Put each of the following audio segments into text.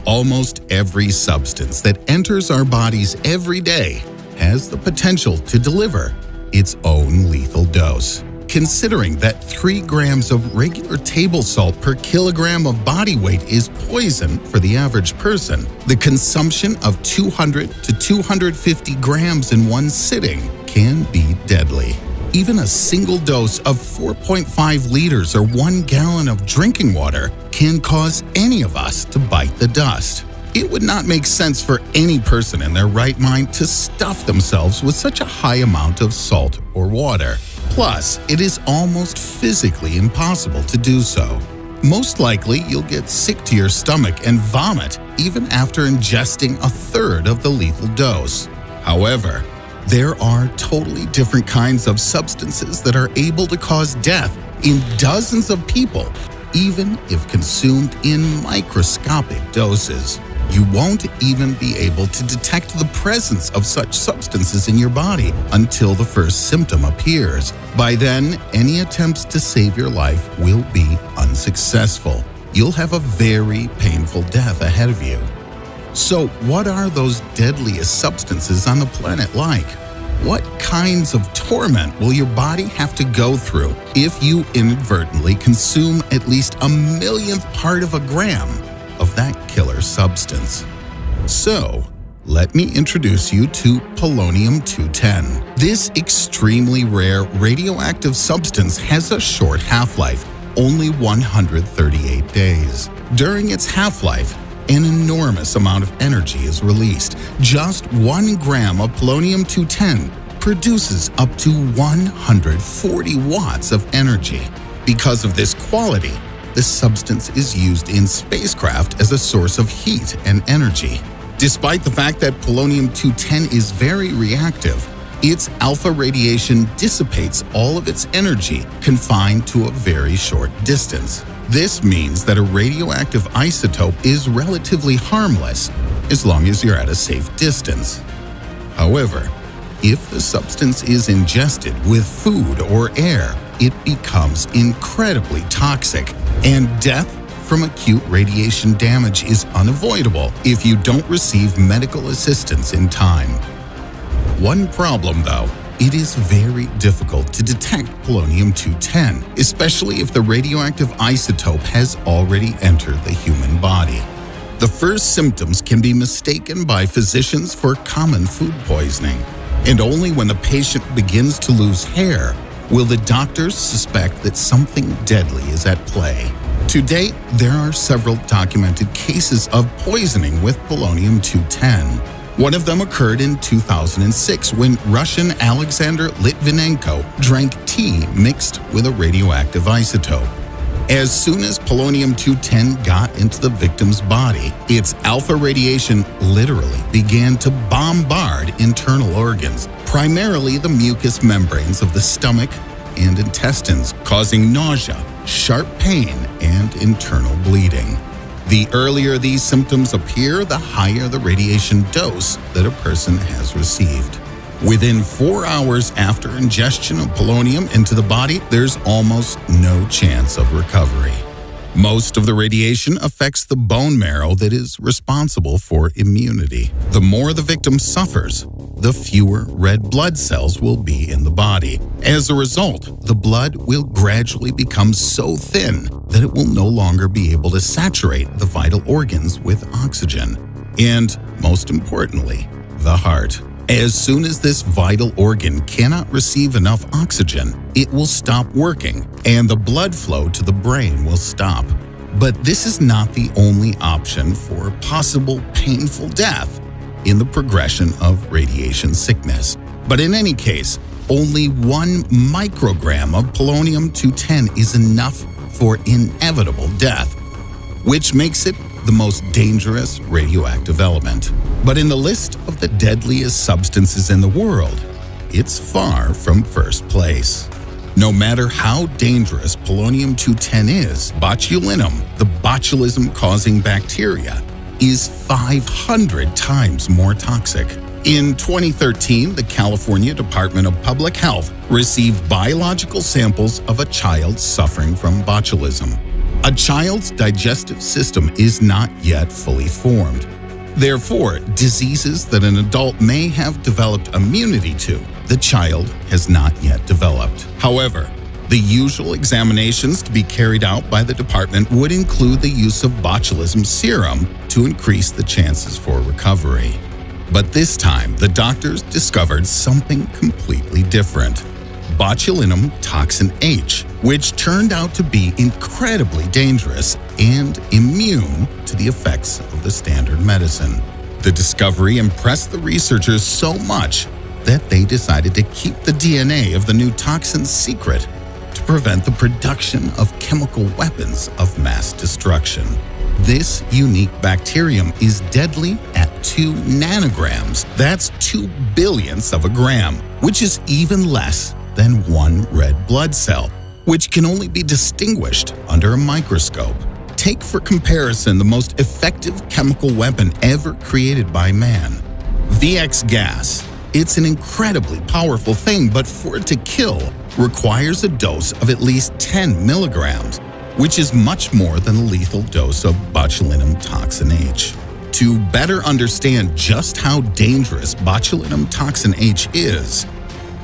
Almost every substance that enters our bodies every day has the potential to deliver its own lethal dose. Considering that 3 grams of regular table salt per kilogram of body weight is poison for the average person, the consumption of 200 to 250 grams in one sitting can be deadly. Even a single dose of 4.5 liters or 1 gallon of drinking water can cause any of us to bite the dust. It would not make sense for any person in their right mind to stuff themselves with such a high amount of salt or water. Plus, it is almost physically impossible to do so. Most likely, you'll get sick to your stomach and vomit even after ingesting a third of the lethal dose. However, there are totally different kinds of substances that are able to cause death in dozens of people, even if consumed in microscopic doses. You won't even be able to detect the presence of such substances in your body until the first symptom appears. By then, any attempts to save your life will be unsuccessful. You'll have a very painful death ahead of you. So, what are those deadliest substances on the planet like? What kinds of torment will your body have to go through if you inadvertently consume at least a millionth part of a gram of that killer substance? So, let me introduce you to polonium-210. This extremely rare radioactive substance has a short half-life, only 138 days. During its half-life, an enormous amount of energy is released. Just 1 gram of polonium-210 produces up to 140 watts of energy. Because of this quality, the substance is used in spacecraft as a source of heat and energy. Despite the fact that polonium-210 is very reactive, its alpha radiation dissipates all of its energy confined to a very short distance. This means that a radioactive isotope is relatively harmless as long as you're at a safe distance. However, if the substance is ingested with food or air, it becomes incredibly toxic, and death from acute radiation damage is unavoidable if you don't receive medical assistance in time. One problem, though, it is very difficult to detect polonium-210, especially if the radioactive isotope has already entered the human body. The first symptoms can be mistaken by physicians for common food poisoning, and only when the patient begins to lose hair will the doctors suspect that something deadly is at play. To date, there are several documented cases of poisoning with polonium-210. One of them occurred in 2006 when Russian Alexander Litvinenko drank tea mixed with a radioactive isotope. As soon as polonium-210 got into the victim's body, its alpha radiation literally began to bombard internal organs, primarily the mucous membranes of the stomach and intestines, causing nausea, sharp pain, and internal bleeding. The earlier these symptoms appear, the higher the radiation dose that a person has received. Within 4 hours after ingestion of polonium into the body, there's almost no chance of recovery. Most of the radiation affects the bone marrow that is responsible for immunity. The more the victim suffers, the fewer red blood cells will be in the body. As a result, the blood will gradually become so thin that it will no longer be able to saturate the vital organs with oxygen. And, most importantly, the heart. As soon as this vital organ cannot receive enough oxygen, it will stop working, and the blood flow to the brain will stop. But this is not the only option for possible painful death in the progression of radiation sickness. But in any case, only 1 microgram of polonium-210 is enough for inevitable death, which makes it the most dangerous radioactive element. But in the list of the deadliest substances in the world, it's far from first place. No matter how dangerous polonium-210 is, botulinum, the botulism-causing bacteria, is 500 times more toxic. In 2013, the California Department of Public Health received biological samples of a child suffering from botulism. A child's digestive system is not yet fully formed. Therefore, diseases that an adult may have developed immunity to, the child has not yet developed. However, the usual examinations to be carried out by the department would include the use of botulism serum to increase the chances for recovery. But this time, the doctors discovered something completely different: botulinum toxin H, which turned out to be incredibly dangerous and immune to the effects of the standard medicine. The discovery impressed the researchers so much that they decided to keep the DNA of the new toxin secret to prevent the production of chemical weapons of mass destruction. This unique bacterium is deadly at 2 nanograms. That's 2 billionths of a gram, which is even less than 1 red blood cell, which can only be distinguished under a microscope. Take for comparison the most effective chemical weapon ever created by man, VX gas. It's an incredibly powerful thing, but for it to kill requires a dose of at least 10 milligrams, which is much more than a lethal dose of botulinum toxin H. To better understand just how dangerous botulinum toxin H is,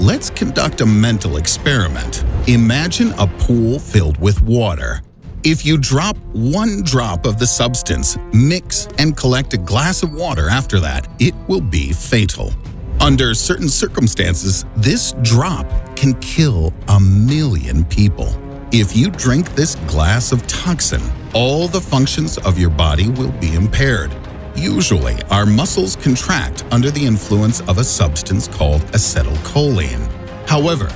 let's conduct a mental experiment. Imagine a pool filled with water. If you drop 1 drop of the substance, mix and collect a glass of water after that, it will be fatal. Under certain circumstances, this drop can kill 1 million people. If you drink this glass of toxin, all the functions of your body will be impaired. Usually, our muscles contract under the influence of a substance called acetylcholine. However,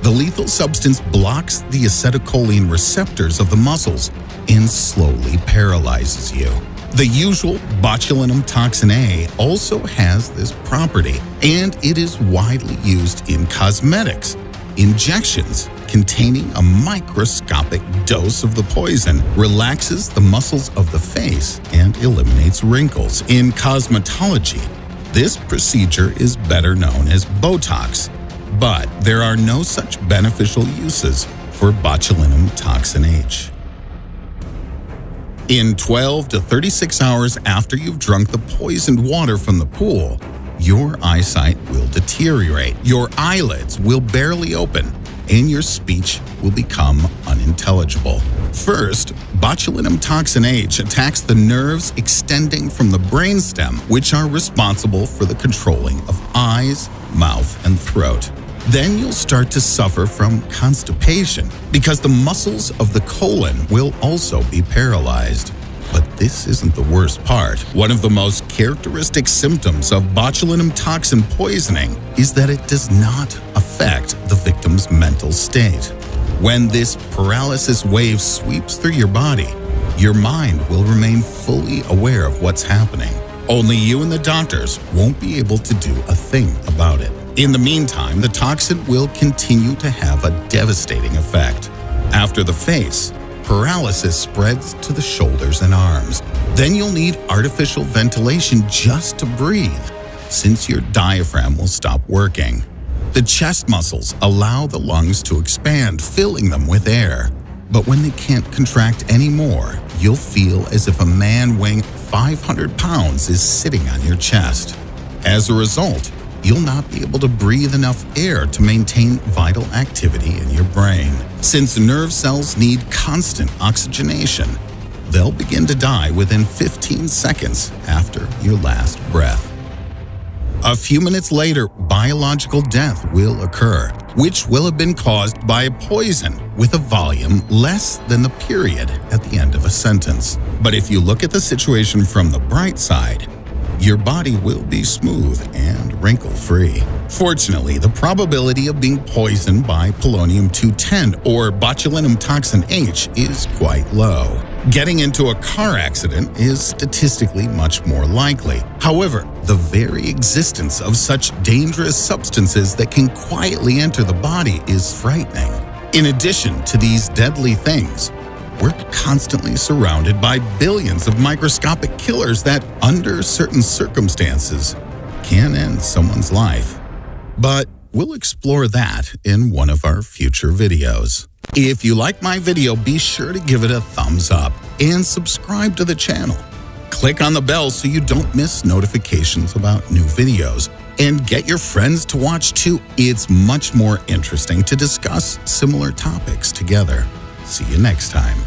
the lethal substance blocks the acetylcholine receptors of the muscles and slowly paralyzes you. The usual botulinum toxin A also has this property, and it is widely used in cosmetics. Injections containing a microscopic dose of the poison relaxes the muscles of the face and eliminates wrinkles. In cosmetology, this procedure is better known as Botox, but there are no such beneficial uses for botulinum toxin H. In 12 to 36 hours after you've drunk the poisoned water from the pool, your eyesight will deteriorate, your eyelids will barely open, and your speech will become unintelligible. First, botulinum toxin H attacks the nerves extending from the brainstem, which are responsible for the controlling of eyes, mouth, and throat. Then you'll start to suffer from constipation because the muscles of the colon will also be paralyzed. But this isn't the worst part. One of the most characteristic symptoms of botulinum toxin poisoning is that it does not affect the victim's mental state. When this paralysis wave sweeps through your body, your mind will remain fully aware of what's happening. Only you and the doctors won't be able to do a thing about it. In the meantime, the toxin will continue to have a devastating effect. After the face, paralysis spreads to the shoulders and arms. Then you'll need artificial ventilation just to breathe, since your diaphragm will stop working. The chest muscles allow the lungs to expand, filling them with air. But when they can't contract anymore, you'll feel as if a man weighing 500 pounds is sitting on your chest. As a result, you'll not be able to breathe enough air to maintain vital activity in your brain. Since nerve cells need constant oxygenation, they'll begin to die within 15 seconds after your last breath. A few minutes later, biological death will occur, which will have been caused by a poison with a volume less than the period at the end of a sentence. But if you look at the situation from the bright side, your body will be smooth and wrinkle-free. Fortunately, the probability of being poisoned by polonium-210 or botulinum toxin H is quite low. Getting into a car accident is statistically much more likely. However, the very existence of such dangerous substances that can quietly enter the body is frightening. In addition to these deadly things, we're constantly surrounded by billions of microscopic killers that, under certain circumstances, can end someone's life. But we'll explore that in one of our future videos. If you like my video, be sure to give it a thumbs up and subscribe to the channel. Click on the bell so you don't miss notifications about new videos. And get your friends to watch too. It's much more interesting to discuss similar topics together. See you next time.